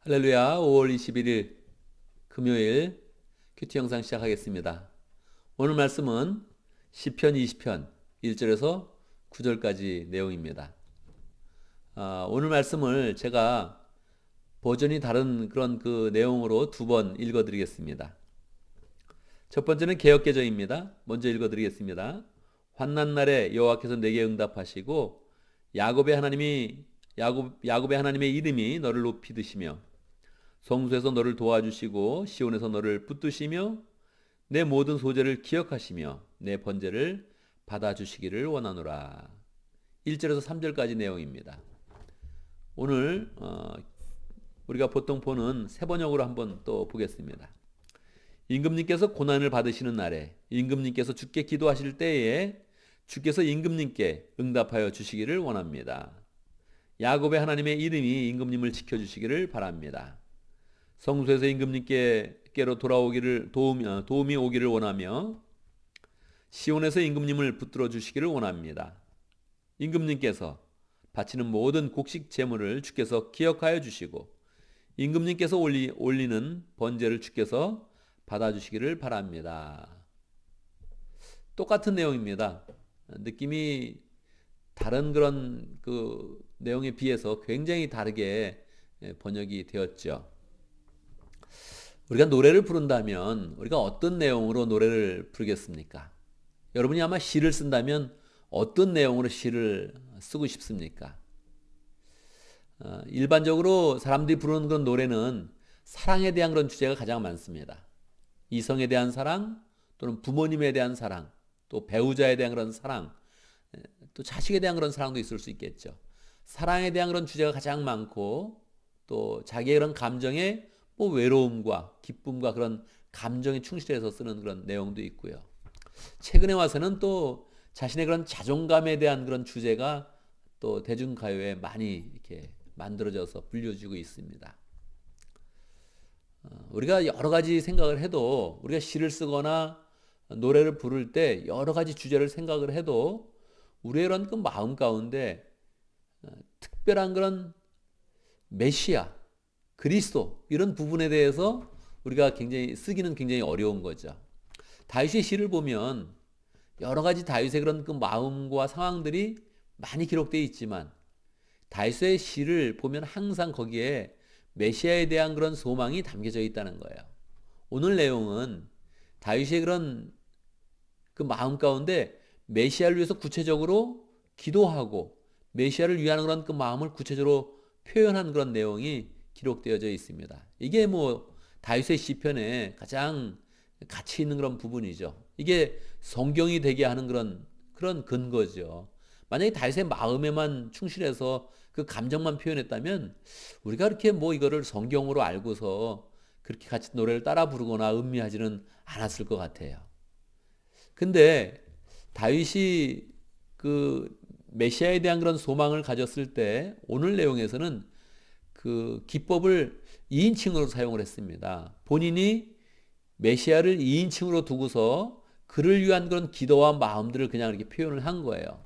할렐루야. 5월 21일 금요일 큐티 영상 시작하겠습니다. 오늘 말씀은 시편 20편 1절에서 9절까지 내용입니다. 오늘 말씀을 제가 버전이 다른 그런 그 내용으로 두 번 읽어드리겠습니다. 첫 번째는 개역개정입니다. 먼저 읽어드리겠습니다. 환난 날에 여호와께서 내게 응답하시고 야곱의 하나님의 이름이 너를 높이 드시며 성소에서 너를 도와주시고 시온에서 너를 붙드시며 내 모든 소재를 기억하시며 내 번제를 받아주시기를 원하노라. 1절에서 3절까지 내용입니다. 오늘 우리가 보통 보는 세 번역으로 한번 또 보겠습니다. 임금님께서 고난을 받으시는 날에 임금님께서 주께 기도하실 때에 주께서 임금님께 응답하여 주시기를 원합니다. 야곱의 하나님의 이름이 임금님을 지켜주시기를 바랍니다. 성소에서 임금님께로 돌아오기를 도움이 오기를 원하며 시온에서 임금님을 붙들어 주시기를 원합니다. 임금님께서 바치는 모든 곡식 제물을 주께서 기억하여 주시고 임금님께서 올리는 번제를 주께서 받아주시기를 바랍니다. 똑같은 내용입니다. 느낌이 다른 그런 그 내용에 비해서 굉장히 다르게 번역이 되었죠. 우리가 노래를 부른다면 우리가 어떤 내용으로 노래를 부르겠습니까? 여러분이 아마 시를 쓴다면 어떤 내용으로 시를 쓰고 싶습니까? 일반적으로 사람들이 부르는 그런 노래는 사랑에 대한 그런 주제가 가장 많습니다. 이성에 대한 사랑, 또는 부모님에 대한 사랑, 또 배우자에 대한 그런 사랑, 또 자식에 대한 그런 사랑도 있을 수 있겠죠. 사랑에 대한 그런 주제가 가장 많고, 또 자기의 그런 감정에 뭐 외로움과 기쁨과 그런 감정에 충실해서 쓰는 그런 내용도 있고요. 최근에 와서는 또 자신의 그런 자존감에 대한 그런 주제가 또 대중가요에 많이 이렇게 만들어져서 불려지고 있습니다. 우리가 여러 가지 생각을 해도 우리가 시를 쓰거나 노래를 부를 때 여러 가지 주제를 생각을 해도 우리의 그런 그 마음 가운데 특별한 그런 메시아, 그리스도 이런 부분에 대해서 우리가 쓰기는 굉장히 어려운 거죠. 다윗의 시를 보면 여러 가지 다윗의 그런 그 마음과 상황들이 많이 기록되어 있지만 다윗의 시를 보면 항상 거기에 메시아에 대한 그런 소망이 담겨져 있다는 거예요. 오늘 내용은 다윗의 그런 그 마음 가운데 메시아를 위해서 구체적으로 기도하고 메시아를 위한 그런 그 마음을 구체적으로 표현한 그런 내용이 기록되어져 있습니다. 이게 뭐 다윗의 시편에 가장 가치 있는 그런 부분이죠. 이게 성경이 되게 하는 그런 근거죠. 만약에 다윗의 마음에만 충실해서 그 감정만 표현했다면 우리가 그렇게 뭐 이거를 성경으로 알고서 그렇게 같이 노래를 따라 부르거나 음미하지는 않았을 것 같아요. 근데 다윗이 그 메시아에 대한 그런 소망을 가졌을 때 오늘 내용에서는 그 기법을 2인칭으로 사용을 했습니다. 본인이 메시아를 2인칭으로 두고서 그를 위한 그런 기도와 마음들을 그냥 이렇게 표현을 한 거예요.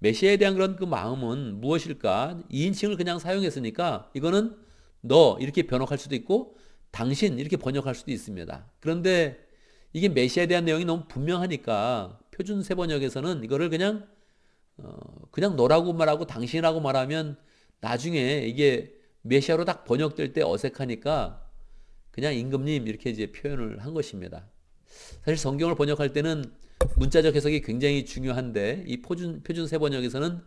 메시아에 대한 그런 그 마음은 무엇일까? 2인칭을 그냥 사용했으니까 이거는 너 이렇게 번역할 수도 있고 당신 이렇게 번역할 수도 있습니다. 그런데 이게 메시아에 대한 내용이 너무 분명하니까 표준 세번역에서는 이거를 그냥 너라고 말하고 당신이라고 말하면 나중에 이게 메시아로 딱 번역될 때 어색하니까 그냥 임금님 이렇게 이제 표현을 한 것입니다. 사실 성경을 번역할 때는 문자적 해석이 굉장히 중요한데 이 표준 세번역에서는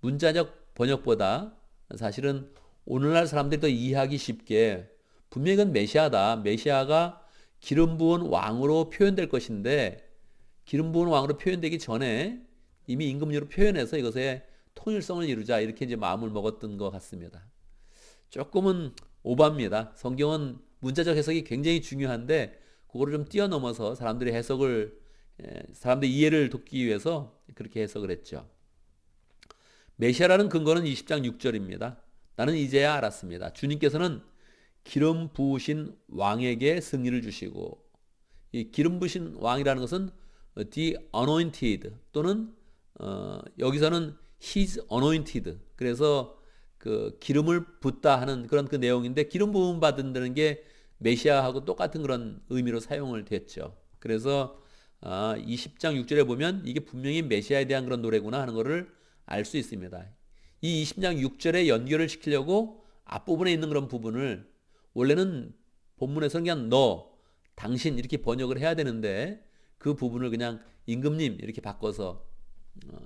문자적 번역보다 사실은 오늘날 사람들이 더 이해하기 쉽게 분명히 이건 메시아다. 메시아가 기름 부은 왕으로 표현될 것인데 기름 부은 왕으로 표현되기 전에 이미 임금님으로 표현해서 이것의 통일성을 이루자 이렇게 이제 마음을 먹었던 것 같습니다. 조금은 오바입니다. 성경은 문자적 해석이 굉장히 중요한데 그거를 좀 뛰어넘어서 사람들의 이해를 돕기 위해서 그렇게 해석을 했죠. 메시아라는 근거는 20장 6절입니다. 나는 이제야 알았습니다. 주님께서는 기름 부으신 왕에게 승리를 주시고 이 기름 부으신 왕이라는 것은 the anointed 또는 여기서는 his anointed 그래서 그 기름을 붓다 하는 그런 그 내용인데 기름 부음 받는다는 게 메시아하고 똑같은 그런 의미로 사용을 됐죠. 그래서 이 10장 6절에 보면 이게 분명히 메시아에 대한 그런 노래구나 하는 것을 알 수 있습니다. 이 20장 6절에 연결을 시키려고 앞부분에 있는 그런 부분을 원래는 본문에서는 그냥 너, 당신 이렇게 번역을 해야 되는데 그 부분을 그냥 임금님 이렇게 바꿔서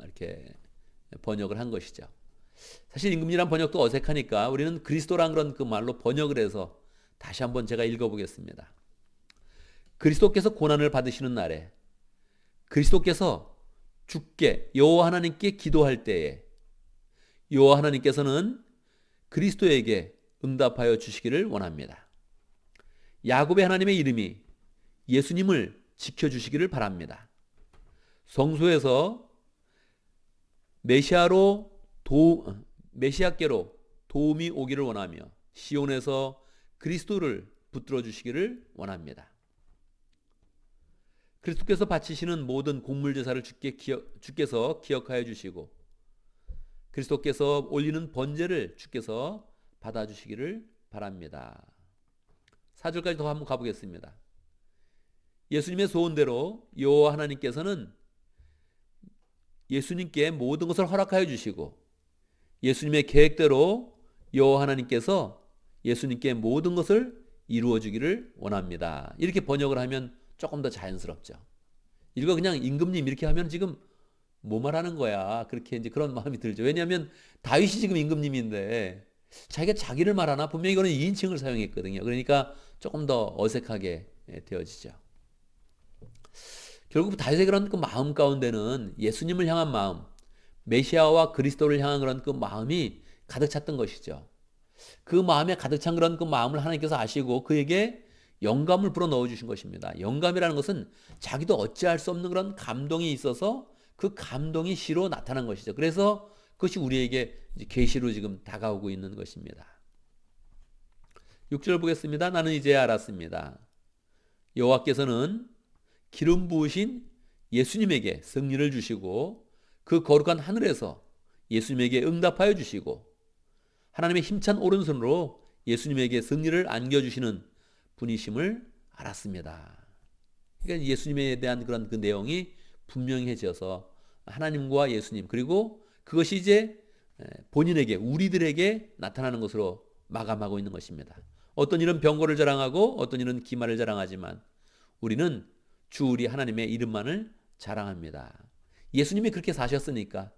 이렇게 번역을 한 것이죠. 사실 임금님이란 번역도 어색하니까 우리는 그리스도란 그런 그 말로 번역을 해서 다시 한번 제가 읽어보겠습니다. 그리스도께서 고난을 받으시는 날에 그리스도께서 주께 여호와 하나님께 기도할 때에 여호와 하나님께서는 그리스도에게 응답하여 주시기를 원합니다. 야곱의 하나님의 이름이 예수님을 지켜주시기를 바랍니다. 성소에서 메시아께로 도움이 오기를 원하며 시온에서 그리스도를 붙들어 주시기를 원합니다. 그리스도께서 바치시는 모든 곡물 제사를 주께서 기억하여 주시고 그리스도께서 올리는 번제를 주께서 받아주시기를 바랍니다. 4절까지 더 한번 가보겠습니다. 예수님의 소원대로 여호와 하나님께서는 예수님께 모든 것을 허락하여 주시고 예수님의 계획대로 여호와 하나님께서 예수님께 모든 것을 이루어 주기를 원합니다. 이렇게 번역을 하면 조금 더 자연스럽죠. 이거 그냥 임금님 이렇게 하면 지금 뭐 말하는 거야? 그렇게 이제 그런 마음이 들죠. 왜냐하면 다윗이 지금 임금님인데 자기가 자기를 말하나? 분명히 이거는 2인칭을 사용했거든요. 그러니까 조금 더 어색하게 되어지죠. 결국 다윗의 그런 그 마음 가운데는 예수님을 향한 마음, 메시아와 그리스도를 향한 그런 그 마음이 가득 찼던 것이죠. 그 마음에 가득 찬 그런 그 마음을 하나님께서 아시고 그에게 영감을 불어 넣어 주신 것입니다. 영감이라는 것은 자기도 어찌할 수 없는 그런 감동이 있어서 그 감동이 시로 나타난 것이죠. 그래서 그것이 우리에게 계시로 지금 다가오고 있는 것입니다. 6절 보겠습니다. 나는 이제 알았습니다. 여호와께서는 기름 부으신 예수님에게 승리를 주시고 그 거룩한 하늘에서 예수님에게 응답하여 주시고 하나님의 힘찬 오른손으로 예수님에게 승리를 안겨주시는 분이심을 알았습니다. 그러니까 예수님에 대한 그런 그 내용이 분명해져서 하나님과 예수님 그리고 그것이 이제 본인에게 우리들에게 나타나는 것으로 마감하고 있는 것입니다. 어떤 이는 병거를 자랑하고 어떤 이는 기말을 자랑하지만 우리는 주 우리 하나님의 이름만을 자랑합니다. 예수님이 그렇게 사셨으니까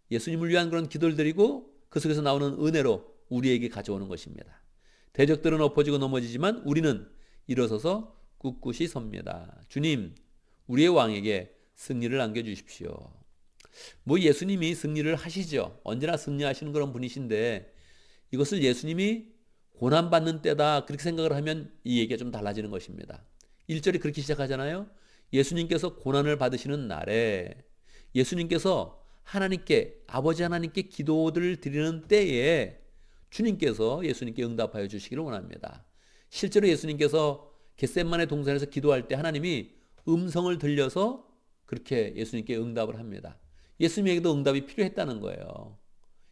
예수님을 위한 그런 기도를 드리고 그 속에서 나오는 은혜로 우리에게 가져오는 것입니다. 대적들은 엎어지고 넘어지지만 우리는 일어서서 꿋꿋이 섭니다. 주님, 우리의 왕에게 승리를 안겨주십시오. 뭐 예수님이 승리를 하시죠. 언제나 승리하시는 그런 분이신데 이것을 예수님이 고난받는 때다 그렇게 생각을 하면 이 얘기가 좀 달라지는 것입니다. 1절이 그렇게 시작하잖아요. 예수님께서 고난을 받으시는 날에 예수님께서 하나님께 아버지 하나님께 기도들을 드리는 때에 주님께서 예수님께 응답하여 주시기를 원합니다. 실제로 예수님께서 겟세마네 동산에서 기도할 때 하나님이 음성을 들려서 그렇게 예수님께 응답을 합니다. 예수님에게도 응답이 필요했다는 거예요.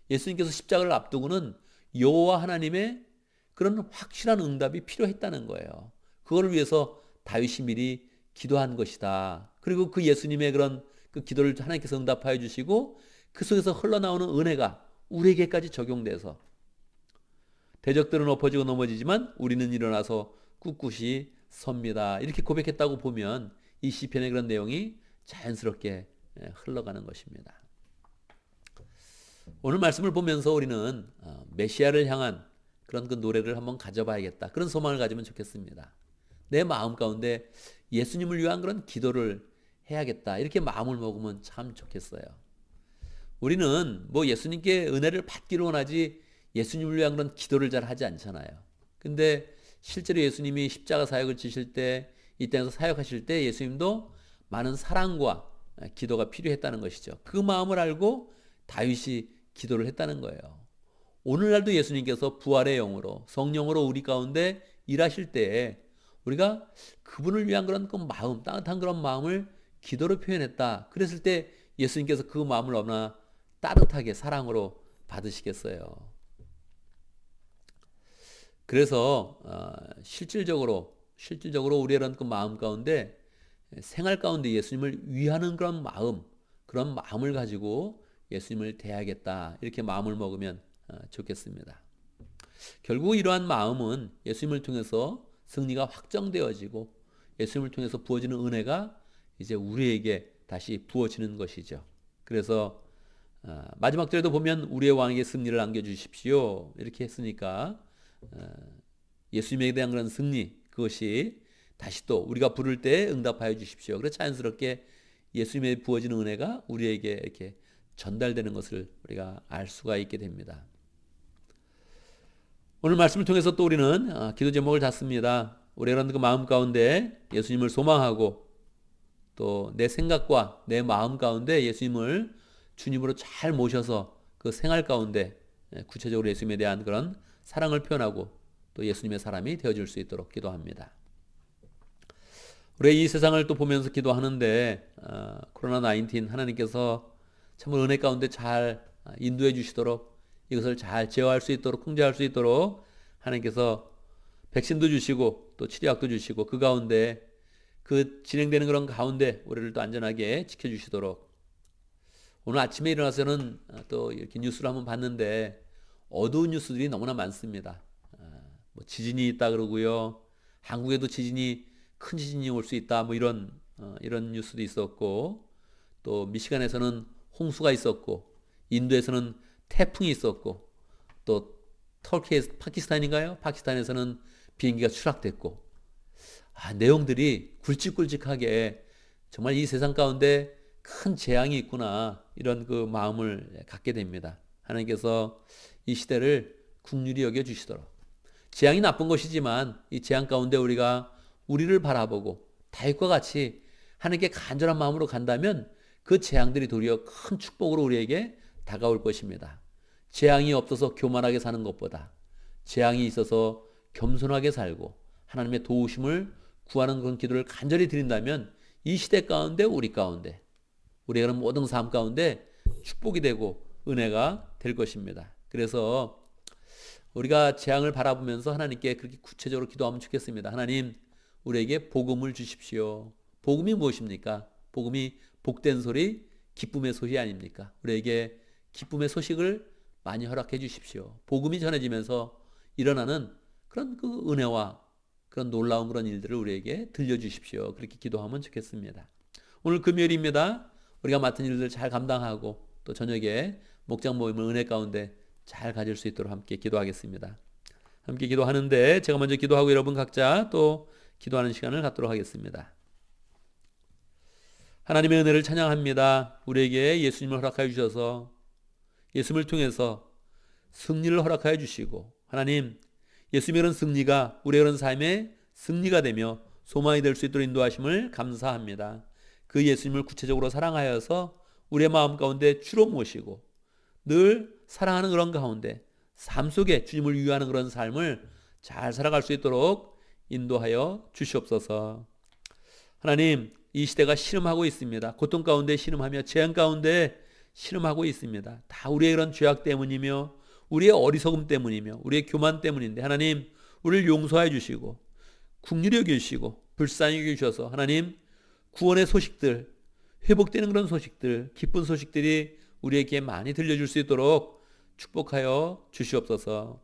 예수님께서 십자가를 앞두고는 여호와 하나님의 그런 확실한 응답이 필요했다는 거예요. 그걸 위해서 다윗이 미리 기도한 것이다. 그리고 그 예수님의 그런 그 기도를 하나님께서 응답하여 주시고 그 속에서 흘러나오는 은혜가 우리에게까지 적용돼서 대적들은 엎어지고 넘어지지만 우리는 일어나서 꿋꿋이 섭니다. 이렇게 고백했다고 보면 이 시편의 그런 내용이 자연스럽게 흘러가는 것입니다. 오늘 말씀을 보면서 우리는 메시아를 향한 그런 그 노래를 한번 가져봐야겠다. 그런 소망을 가지면 좋겠습니다. 내 마음 가운데 예수님을 위한 그런 기도를 해야겠다. 이렇게 마음을 먹으면 참 좋겠어요. 우리는 뭐 예수님께 은혜를 받기를 원하지 예수님을 위한 그런 기도를 잘 하지 않잖아요. 근데 실제로 예수님이 십자가 사역을 지실 때 이 땅에서 사역하실 때 예수님도 많은 사랑과 기도가 필요했다는 것이죠. 그 마음을 알고 다윗이 기도를 했다는 거예요. 오늘날도 예수님께서 부활의 영으로 성령으로 우리 가운데 일하실 때 우리가 그분을 위한 그런 그 마음, 따뜻한 그런 마음을 기도로 표현했다. 그랬을 때 예수님께서 그 마음을 얼마나 따뜻하게 사랑으로 받으시겠어요. 그래서 실질적으로 우리의 이런 그 마음 가운데 생활 가운데 예수님을 위하는 그런 마음을 가지고 예수님을 대하겠다. 이렇게 마음을 먹으면 좋겠습니다. 결국 이러한 마음은 예수님을 통해서 승리가 확정되어지고 예수님을 통해서 부어지는 은혜가 이제 우리에게 다시 부어지는 것이죠. 그래서 마지막 절에도 보면 우리의 왕에게 승리를 안겨주십시오. 이렇게 했으니까 예수님에 대한 그런 승리, 그것이 다시 또 우리가 부를 때 응답하여 주십시오. 그래서 자연스럽게 예수님에 부어지는 은혜가 우리에게 이렇게 전달되는 것을 우리가 알 수가 있게 됩니다. 오늘 말씀을 통해서 또 우리는 기도 제목을 잡습니다. 우리의 그 마음 가운데 예수님을 소망하고 또 내 생각과 내 마음 가운데 예수님을 주님으로 잘 모셔서 그 생활 가운데 구체적으로 예수님에 대한 그런 사랑을 표현하고 또 예수님의 사람이 되어줄 수 있도록 기도합니다. 우리 이 세상을 또 보면서 기도하는데 코로나 19 하나님께서 참 은혜 가운데 잘 인도해 주시도록 이것을 잘 제어할 수 있도록 통제할 수 있도록 하나님께서 백신도 주시고 또 치료약도 주시고 그 가운데 그 진행되는 그런 가운데 우리를 또 안전하게 지켜주시도록 오늘 아침에 일어나서는 또 이렇게 뉴스를 한번 봤는데 어두운 뉴스들이 너무나 많습니다. 뭐 지진이 있다 그러고요. 한국에도 큰 지진이 올 수 있다. 뭐 이런 뉴스도 있었고 또 미시간에서는 홍수가 있었고 인도에서는 태풍이 있었고 또 파키스탄에서는 비행기가 추락됐고 내용들이 굵직굵직하게 정말 이 세상 가운데 큰 재앙이 있구나 이런 그 마음을 갖게 됩니다. 하나님께서 이 시대를 긍휼히 여겨 주시도록 재앙이 나쁜 것이지만 이 재앙 가운데 우리가 우리를 바라보고 다윗과 같이 하나님께 간절한 마음으로 간다면 그 재앙들이 도리어 큰 축복으로 우리에게 다가올 것입니다. 재앙이 없어서 교만하게 사는 것보다 재앙이 있어서 겸손하게 살고 하나님의 도우심을 구하는 그런 기도를 간절히 드린다면 이 시대 가운데 우리 가운데 우리의 그런 모든 삶 가운데 축복이 되고 은혜가 될 것입니다. 그래서 우리가 재앙을 바라보면서 하나님께 그렇게 구체적으로 기도하면 좋겠습니다. 하나님 우리에게 복음을 주십시오. 복음이 무엇입니까? 복음이 복된 소리, 기쁨의 소식 아닙니까? 우리에게 기쁨의 소식을 많이 허락해 주십시오. 복음이 전해지면서 일어나는 그런 그 은혜와 그런 놀라운 그런 일들을 우리에게 들려주십시오. 그렇게 기도하면 좋겠습니다. 오늘 금요일입니다. 우리가 맡은 일들 잘 감당하고 또 저녁에 목장 모임을 은혜 가운데 잘 가질 수 있도록 함께 기도하겠습니다. 함께 기도하는데 제가 먼저 기도하고 여러분 각자 또 기도하는 시간을 갖도록 하겠습니다. 하나님의 은혜를 찬양합니다. 우리에게 예수님을 허락하여 주셔서 예수님을 통해서 승리를 허락하여 주시고 하나님 예수님의 그런 승리가 우리의 그런 삶의 승리가 되며 소망이 될 수 있도록 인도하심을 감사합니다. 그 예수님을 구체적으로 사랑하여서 우리의 마음 가운데 주로 모시고 늘 사랑하는 그런 가운데 삶 속에 주님을 위하는 그런 삶을 잘 살아갈 수 있도록 인도하여 주시옵소서. 하나님 이 시대가 신음하고 있습니다. 고통 가운데 신음하며 재앙 가운데 신음하고 있습니다. 다 우리의 그런 죄악 때문이며 우리의 어리석음 때문이며 우리의 교만 때문인데 하나님 우리를 용서해 주시고 긍휼히 여기시고 불쌍히 여기셔서 하나님 구원의 소식들 회복되는 그런 소식들 기쁜 소식들이 우리에게 많이 들려줄 수 있도록 축복하여 주시옵소서.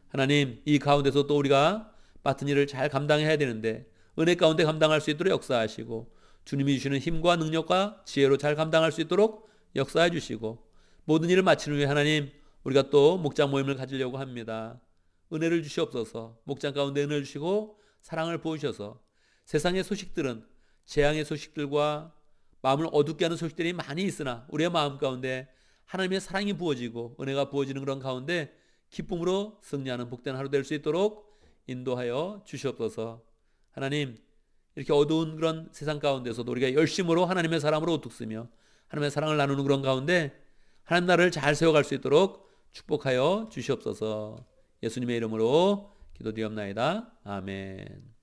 하나님 이 가운데서 또 우리가 맡은 일을 잘 감당해야 되는데 은혜 가운데 감당할 수 있도록 역사하시고 주님이 주시는 힘과 능력과 지혜로 잘 감당할 수 있도록 역사해 주시고 모든 일을 마치는 후에 하나님 우리가 또 목장 모임을 가지려고 합니다. 은혜를 주시옵소서. 목장 가운데 은혜를 주시고 사랑을 보여주셔서 세상의 소식들은 재앙의 소식들과 마음을 어둡게 하는 소식들이 많이 있으나 우리의 마음 가운데 하나님의 사랑이 부어지고 은혜가 부어지는 그런 가운데 기쁨으로 승리하는 복된 하루 될 수 있도록 인도하여 주시옵소서. 하나님 이렇게 어두운 그런 세상 가운데서도 우리가 열심으로 하나님의 사람으로 우뚝 서며 하나님의 사랑을 나누는 그런 가운데 하나님 나라를 잘 세워갈 수 있도록 축복하여 주시옵소서. 예수님의 이름으로 기도드리옵나이다. 아멘.